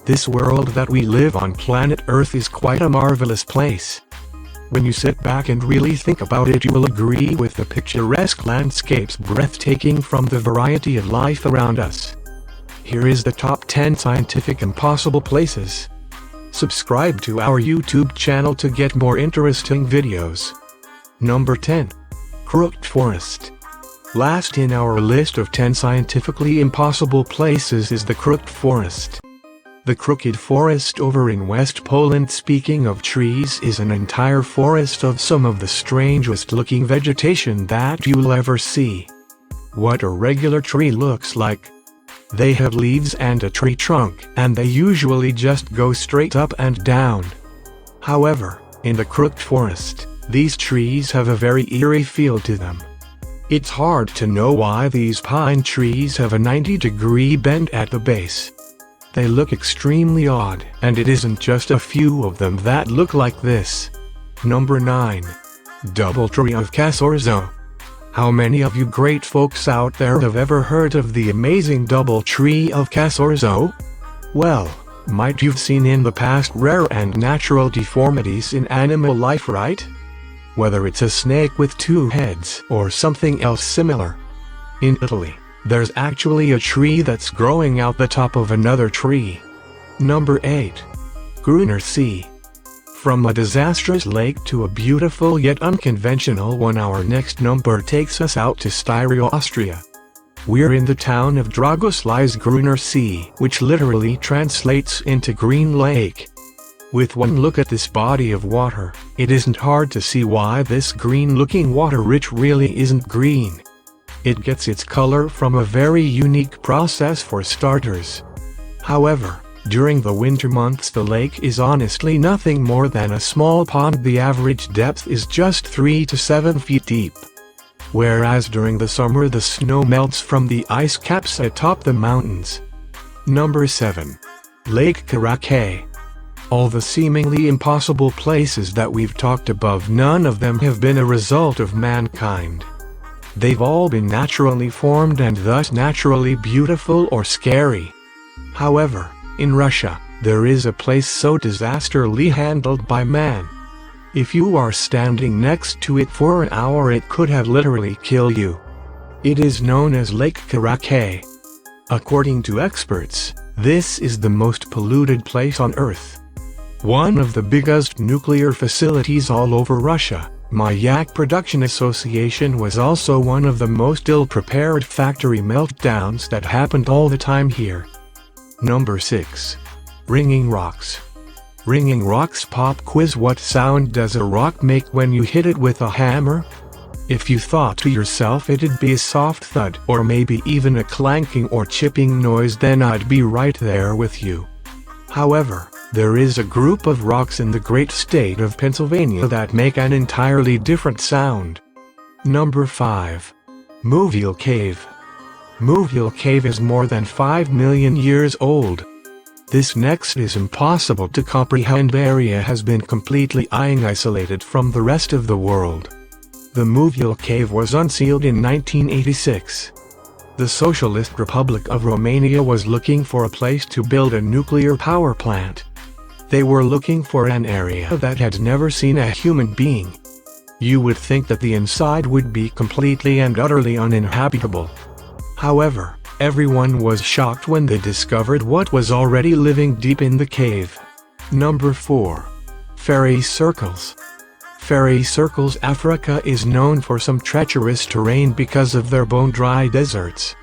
This world that we live on planet Earth is quite a marvelous place. When you sit back and really think about it, you will agree with the picturesque landscapes breathtaking from the variety of life around us. Here is the top 10 scientific impossible places. Subscribe to our YouTube channel to get more interesting videos. Number 10. Crooked Forest. Last in our list of 10 scientifically impossible places is the Crooked Forest. The Crooked Forest over in West Poland, speaking of trees, is an entire forest of some of the strangest looking vegetation that you'll ever see. What a regular tree looks like. They have leaves and a tree trunk, and they usually just go straight up and down. However, in the Crooked Forest, these trees have a very eerie feel to them. It's hard to know why these pine trees have a 90-degree bend at the base. They look extremely odd, and it isn't just a few of them that look like this. Number 9. Double Tree of Cassorzo. How many of you great folks out there have ever heard of the amazing Double Tree of Cassorzo? Well, might you've seen in the past rare and natural deformities in animal life, right? Whether it's a snake with 2 heads or something else similar. In Italy, there's actually a tree that's growing out the top of another tree. Number 8. Gruner Sea. From a disastrous lake to a beautiful yet unconventional one, our next number takes us out to Styria, Austria. We're in the town of Dragosli's Gruner Sea, which literally translates into Green Lake. With one look at this body of water, it isn't hard to see why this green-looking water really isn't green. It gets its color from a very unique process for starters. However, during the winter months the lake is honestly nothing more than a small pond. The average depth is just 3 to 7 feet deep. Whereas during the summer the snow melts from the ice caps atop the mountains. Number 7. Lake Karachay. All the seemingly impossible places that we've talked above, none of them have been a result of mankind. They've all been naturally formed and thus naturally beautiful or scary. However, in Russia, there is a place so disastrously handled by man. If you are standing next to it for an hour, it could have literally killed you. It is known as Lake Karachay. According to experts, this is the most polluted place on Earth. One of the biggest nuclear facilities all over Russia, Mayak Production Association, was also one of the most ill-prepared factory meltdowns that happened all the time here. Number 6. Ringing Rocks. Ringing Rocks pop quiz. What sound does a rock make when you hit it with a hammer? If you thought to yourself it'd be a soft thud or maybe even a clanking or chipping noise, then I'd be right there with you. However, there is a group of rocks in the great state of Pennsylvania that make an entirely different sound. Number 5. Movile Cave. Movile Cave is more than 5 million years old. This next is impossible to comprehend area has been completely isolated from the rest of the world. The Movile Cave was unsealed in 1986. The Socialist Republic of Romania was looking for a place to build a nuclear power plant. They were looking for an area that had never seen a human being. You would think that the inside would be completely and utterly uninhabitable. However, everyone was shocked when they discovered what was already living deep in the cave. Number 4. Fairy Circles. Fairy Circles. Africa is known for some treacherous terrain because of their bone-dry deserts.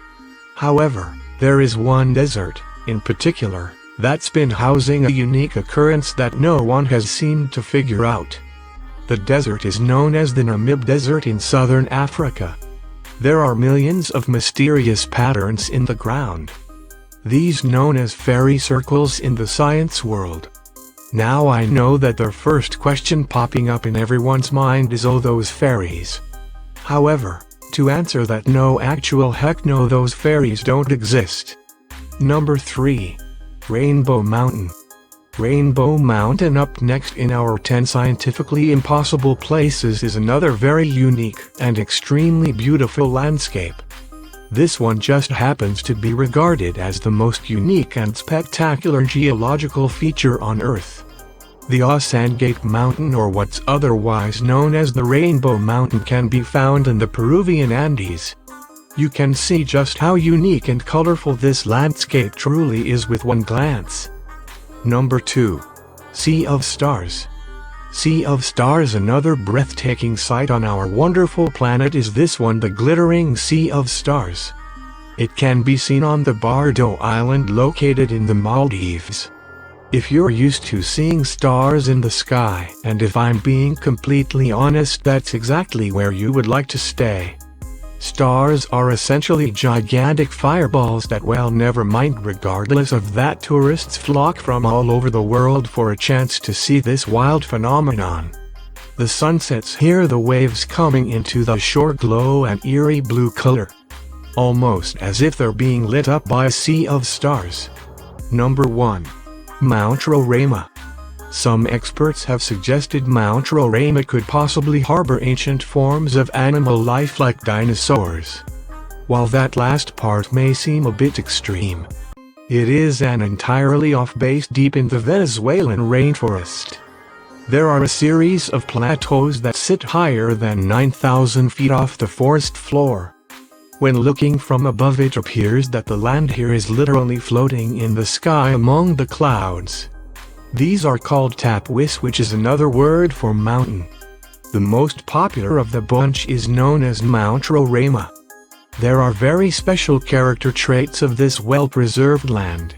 However, there is one desert, in particular, that's been housing a unique occurrence that no one has seemed to figure out. The desert is known as the Namib Desert in southern Africa. There are millions of mysterious patterns in the ground. These known as fairy circles in the science world. Now I know that the first question popping up in everyone's mind is, oh, those fairies. However, to answer that, no, actual heck no, those fairies don't exist. Number 3. Rainbow Mountain. Rainbow Mountain. Up next in our 10 scientifically impossible places is another very unique and extremely beautiful landscape. This one just happens to be regarded as the most unique and spectacular geological feature on Earth. The Osangate Mountain, or what's otherwise known as the Rainbow Mountain, can be found in the Peruvian Andes. You can see just how unique and colorful this landscape truly is with one glance. Number 2. Sea of Stars. Sea of Stars. Another breathtaking sight on our wonderful planet is this one, the glittering Sea of Stars. It can be seen on the Bardo Island located in the Maldives. If you're used to seeing stars in the sky, and if I'm being completely honest, that's exactly where you would like to stay. Stars are essentially gigantic fireballs that, well, never mind. Regardless of that, tourists flock from all over the world for a chance to see this wild phenomenon. The sunsets here, the waves coming into the shore glow an eerie blue color, almost as if they're being lit up by a sea of stars. Number 1. Mount Roraima. Some experts have suggested Mount Roraima could possibly harbor ancient forms of animal life like dinosaurs. While that last part may seem a bit extreme, it is an entirely off base deep in the Venezuelan rainforest. There are a series of plateaus that sit higher than 9,000 feet off the forest floor. When looking from above, it appears that the land here is literally floating in the sky among the clouds. These are called tapuis, which is another word for mountain. The most popular of the bunch is known as Mount Roraima. There are very special character traits of this well-preserved land.